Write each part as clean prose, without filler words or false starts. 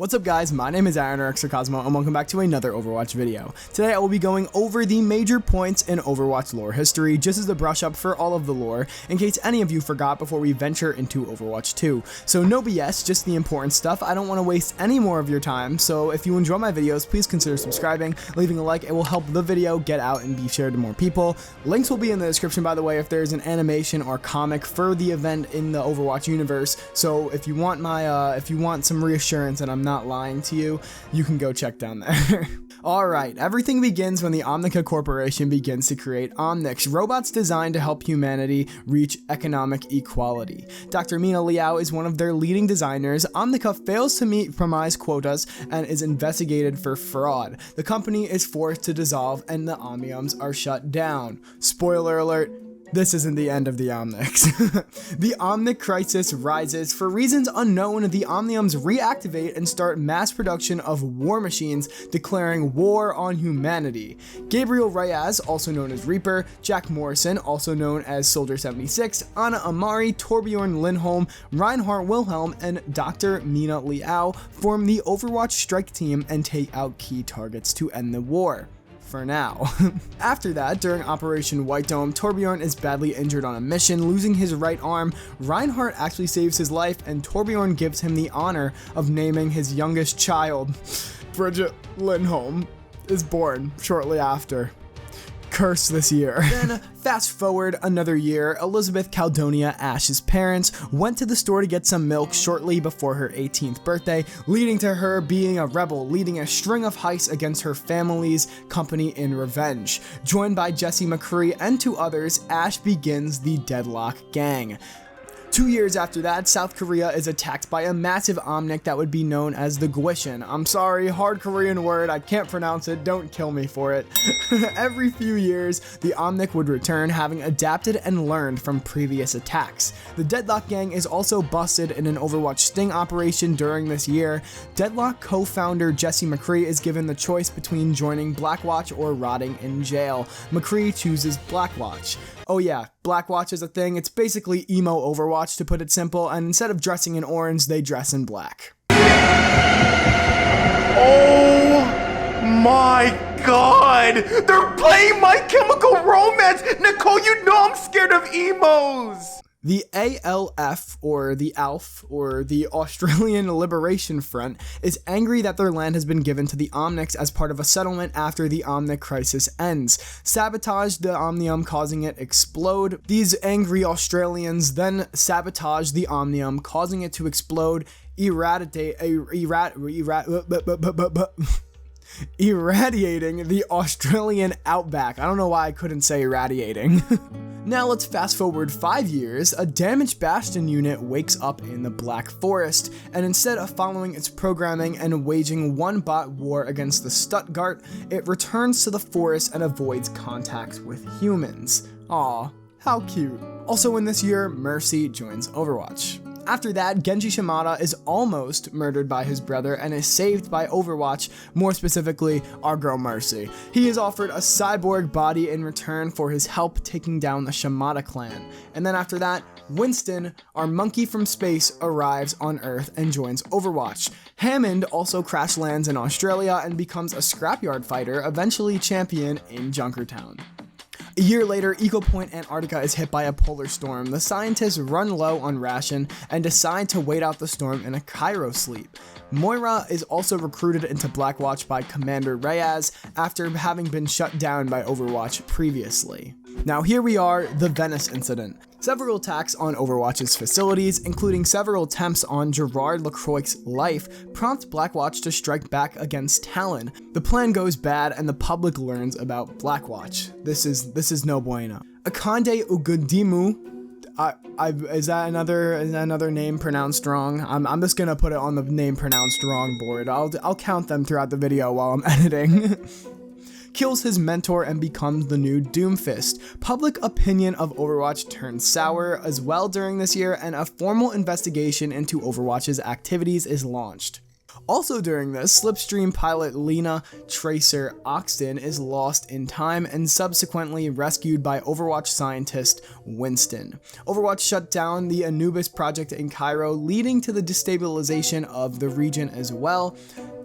What's up guys, my name is Aaron or XrayCosmo and welcome back to another Overwatch video. Today I will be going over the major points in Overwatch lore history just as a brush up for all of the lore in case any of you forgot before we venture into Overwatch 2. So no BS, just the important stuff. I don't want to waste any more of your time, so if you enjoy my videos, please consider subscribing, leaving a like. It will help the video get out and be shared to more people. Links will be in the description by the way if there's an animation or comic for the event in the Overwatch universe. So if you want some reassurance and I'm not lying to you, you can go check down there. Alright, everything begins when the Omnica Corporation begins to create Omnics, robots designed to help humanity reach economic equality. Dr. Mina Liao is one of their leading designers. Omnica fails to meet promised quotas and is investigated for fraud. The company is forced to dissolve and the Omniums are shut down. Spoiler alert. This isn't the end of the Omnics. The Omnic crisis rises. For reasons unknown, the Omniums reactivate and start mass production of war machines, declaring war on humanity. Gabriel Reyes, also known as Reaper, Jack Morrison, also known as Soldier 76, Anna Amari, Torbjorn Lindholm, Reinhardt Wilhelm, and Dr. Mina Liao form the Overwatch strike team and take out key targets to end the war. For now. After that, during Operation White Dome, Torbjorn is badly injured on a mission, losing his right arm. Reinhardt actually saves his life, and Torbjorn gives him the honor of naming his youngest child. Bridget Lindholm is born shortly after. Curse this year. Then, fast forward another year, Elizabeth Caldonia, Ash's parents, went to the store to get some milk shortly before her 18th birthday, leading to her being a rebel, leading a string of heists against her family's company in revenge. Joined by Jesse McCree and two others, Ash begins the Deadlock Gang. 2 years after that, South Korea is attacked by a massive Omnic that would be known as the Gwishin. I'm sorry, hard Korean word, I can't pronounce it, don't kill me for it. Every few years, the Omnic would return, having adapted and learned from previous attacks. The Deadlock Gang is also busted in an Overwatch sting operation during this year. Deadlock co-founder Jesse McCree is given the choice between joining Blackwatch or rotting in jail. McCree chooses Blackwatch. Oh yeah, Blackwatch is a thing. It's basically emo Overwatch to put it simple, and instead of dressing in orange, they dress in black. Oh my god! They're playing My Chemical Romance! Nicole, you know I'm scared of emos! The ALF, or the ALF, or the Australian Liberation Front, is angry that their land has been given to the Omnics as part of a settlement after the Omnic crisis ends. Sabotage the Omnium, causing it explode. These angry Australians then sabotage the Omnium, causing it to explode, irradiating the Australian outback. I don't know why I couldn't say irradiating. Now let's fast forward 5 years. A damaged Bastion unit wakes up in the Black Forest, and instead of following its programming and waging one bot war against the Stuttgart, it returns to the forest and avoids contact with humans. Aw, how cute. Also in this year, Mercy joins Overwatch. After that, Genji Shimada is almost murdered by his brother and is saved by Overwatch, more specifically, our girl Mercy. He is offered a cyborg body in return for his help taking down the Shimada clan. And then after that, Winston, our monkey from space, arrives on Earth and joins Overwatch. Hammond also crash lands in Australia and becomes a scrapyard fighter, eventually champion in Junkertown. A year later, Eco Point Antarctica is hit by a polar storm. The scientists run low on ration and decide to wait out the storm in a Cairo sleep. Moira is also recruited into Blackwatch by Commander Reyes after having been shut down by Overwatch previously. Now here we are, the Venice incident. Several attacks on Overwatch's facilities, including several attempts on Gerard Lacroix's life, prompt Blackwatch to strike back against Talon. The plan goes bad and the public learns about Blackwatch. This is no bueno. Akande Ugudimu, is that another name pronounced wrong? I'm just gonna put it on the name pronounced wrong board. I'll count them throughout the video while I'm editing. Kills his mentor and becomes the new Doomfist. Public opinion of Overwatch turns sour as well during this year, and a formal investigation into Overwatch's activities is launched. Also during this, Slipstream pilot Lena Tracer Oxton is lost in time and subsequently rescued by Overwatch scientist Winston. Overwatch shut down the Anubis project in Cairo, leading to the destabilization of the region as well.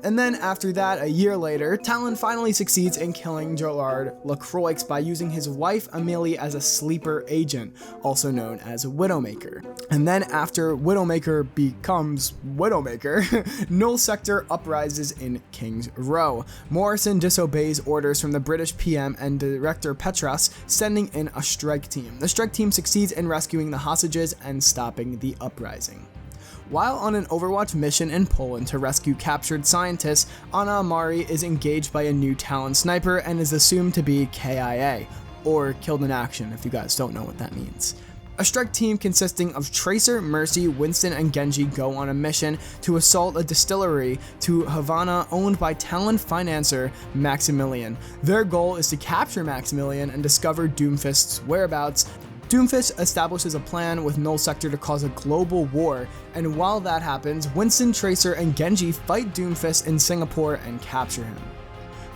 And then after that, a year later, Talon finally succeeds in killing Gerard Lacroix by using his wife Amelie as a sleeper agent, also known as Widowmaker. And then after Widowmaker becomes Widowmaker, Null Sector uprises in King's Row. Morrison disobeys orders from the British PM and director Petras, sending in a strike team. The strike team succeeds in rescuing the hostages and stopping the uprising. While on an Overwatch mission in Poland to rescue captured scientists, Anna Amari is engaged by a new Talon sniper and is assumed to be KIA, or killed in action if you guys don't know what that means. A strike team consisting of Tracer, Mercy, Winston, and Genji go on a mission to assault a distillery to Havana owned by Talon financier Maximilian. Their goal is to capture Maximilian and discover Doomfist's whereabouts. Doomfist establishes a plan with Null Sector to cause a global war, and while that happens, Winston, Tracer, and Genji fight Doomfist in Singapore and capture him.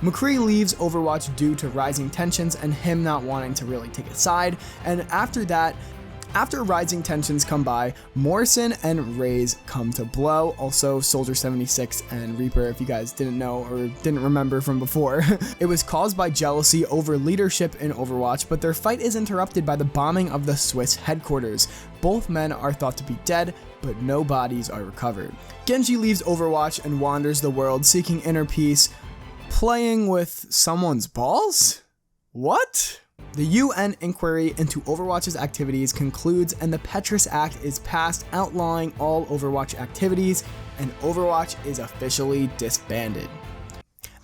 McCree leaves Overwatch due to rising tensions and him not wanting to really take a side, and after rising tensions come by, Morrison and Raze come to blow. Also, Soldier 76 and Reaper, if you guys didn't know or didn't remember from before. It was caused by jealousy over leadership in Overwatch, but their fight is interrupted by the bombing of the Swiss headquarters. Both men are thought to be dead, but no bodies are recovered. Genji leaves Overwatch and wanders the world seeking inner peace, playing with someone's balls? What? The UN inquiry into Overwatch's activities concludes and the Petras Act is passed outlawing all Overwatch activities, and Overwatch is officially disbanded.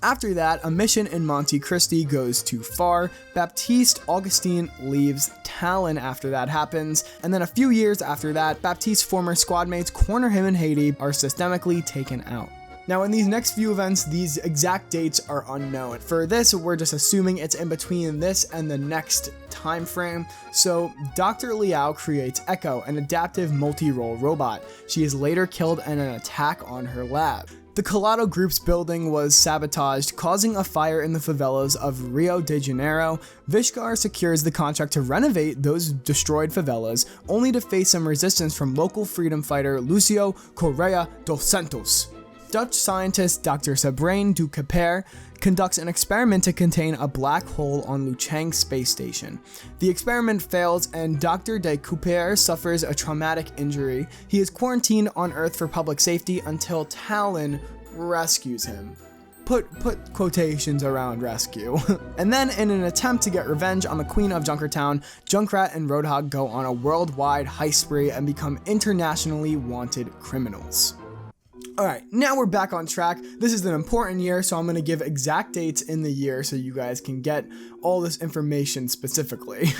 After that, a mission in Monte Cristi goes too far. Baptiste Augustine leaves Talon after that happens, and then a few years after that, Baptiste's former squad mates Corner him and Haiti are systemically taken out. Now in these next few events, these exact dates are unknown. For this, we're just assuming it's in between this and the next time frame. So Dr. Liao creates Echo, an adaptive multi-role robot. She is later killed in an attack on her lab. The Collado Group's building was sabotaged, causing a fire in the favelas of Rio de Janeiro. Vishkar secures the contract to renovate those destroyed favelas, only to face some resistance from local freedom fighter Lucio Correa dos Santos. Dutch scientist Dr. Sabrain du Caper conducts an experiment to contain a black hole on Luchang space station. The experiment fails and Dr. de Couper suffers a traumatic injury. He is quarantined on Earth for public safety until Talon rescues him. Put quotations around rescue. And then in an attempt to get revenge on the Queen of Junkertown, Junkrat and Roadhog go on a worldwide heist spree and become internationally wanted criminals. Alright, now we're back on track. This is an important year, so I'm going to give exact dates in the year so you guys can get all this information specifically.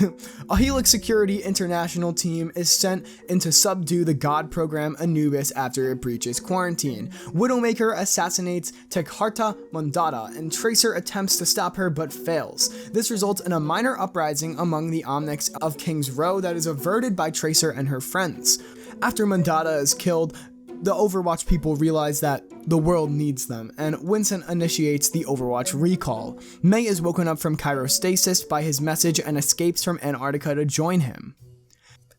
A Helix Security International team is sent in to subdue the god program Anubis after it breaches quarantine. Widowmaker assassinates Tekharta Mondada, and Tracer attempts to stop her but fails. This results in a minor uprising among the Omnics of King's Row that is averted by Tracer and her friends. After Mondada is killed, the Overwatch people realize that the world needs them, and Winston initiates the Overwatch recall. May is woken up from cryostasis by his message and escapes from Antarctica to join him.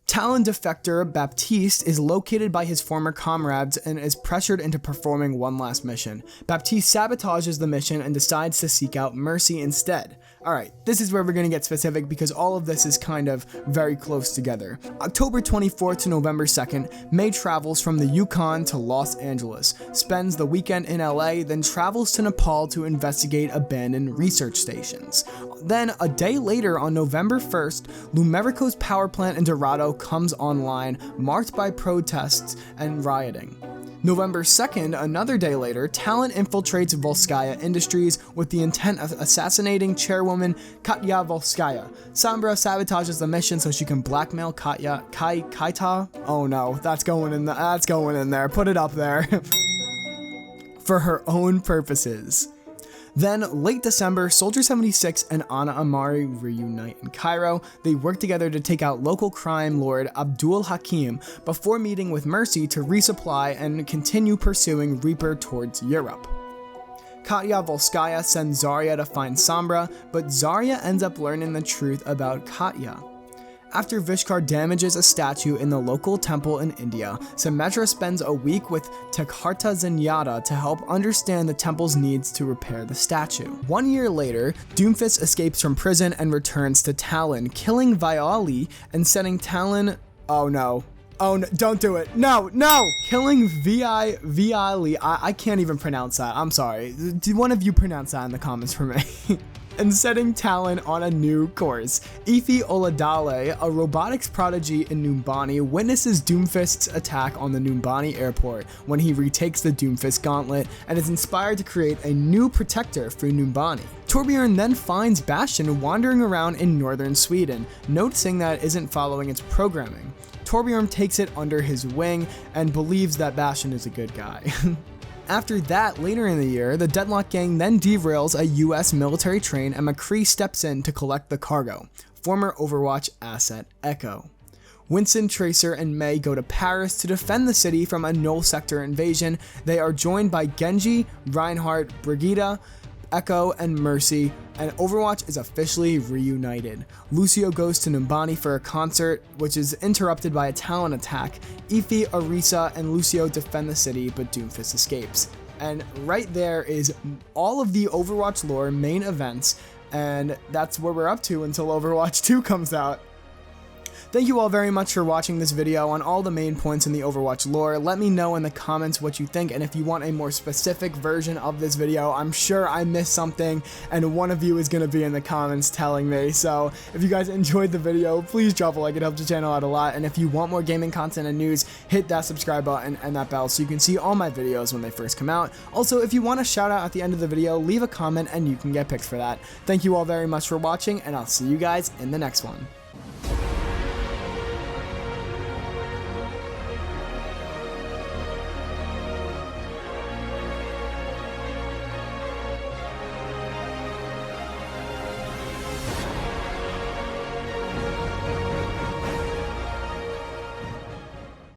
Talon defector Baptiste is located by his former comrades and is pressured into performing one last mission. Baptiste sabotages the mission and decides to seek out Mercy instead. Alright, this is where we're going to get specific because all of this is kind of very close together. October 24th to November 2nd, May travels from the Yukon to Los Angeles, spends the weekend in LA, then travels to Nepal to investigate abandoned research stations. Then, a day later on November 1st, Lumerico's power plant in Dorado comes online, marked by protests and rioting. November 2nd, another day later, Talon infiltrates Volskaya Industries with the intent of assassinating chairwoman Katya Volskaya. Sombra sabotages the mission so she can blackmail Kaita. Oh no, that's going in there. Put it up there. For her own purposes. Then, late December, Soldier 76 and Ana Amari reunite in Cairo. They work together to take out local crime lord Abdul Hakim before meeting with Mercy to resupply and continue pursuing Reaper towards Europe. Katya Volskaya sends Zarya to find Sombra, but Zarya ends up learning the truth about Katya. After Vishkar damages a statue in the local temple in India, Symmetra spends a week with Takharta Zenyatta to help understand the temple's needs to repair the statue. 1 year later, Doomfist escapes from prison and returns to Talon, killing Viali and setting Talon— oh no, don't do it. No. Killing Viali. I can't even pronounce that. I'm sorry. Do one of you pronounce that in the comments for me? And setting Talon on a new course. Ife Oladale, a robotics prodigy in Numbani, witnesses Doomfist's attack on the Numbani airport when he retakes the Doomfist gauntlet and is inspired to create a new protector for Numbani. Torbjorn then finds Bastion wandering around in northern Sweden, noticing that it isn't following its programming. Torbjorn takes it under his wing and believes that Bastion is a good guy. After that, later in the year, the Deadlock Gang then derails a US military train and McCree steps in to collect the cargo, former Overwatch asset Echo. Winston, Tracer, and May go to Paris to defend the city from a null sector invasion. They are joined by Genji, Reinhardt, Brigitte, Echo, and Mercy, and Overwatch is officially reunited. Lucio goes to Numbani for a concert, which is interrupted by a Talon attack. Ife, Orisa, and Lucio defend the city, but Doomfist escapes. And right there is all of the Overwatch lore main events, and that's where we're up to until Overwatch 2 comes out. Thank you all very much for watching this video on all the main points in the Overwatch lore. Let me know in the comments what you think, and if you want a more specific version of this video, I'm sure I missed something, and one of you is going to be in the comments telling me. So if you guys enjoyed the video, please drop a like, it helps the channel out a lot, and if you want more gaming content and news, hit that subscribe button and that bell so you can see all my videos when they first come out. Also, if you want a shout out at the end of the video, leave a comment and you can get picked for that. Thank you all very much for watching, and I'll see you guys in the next one.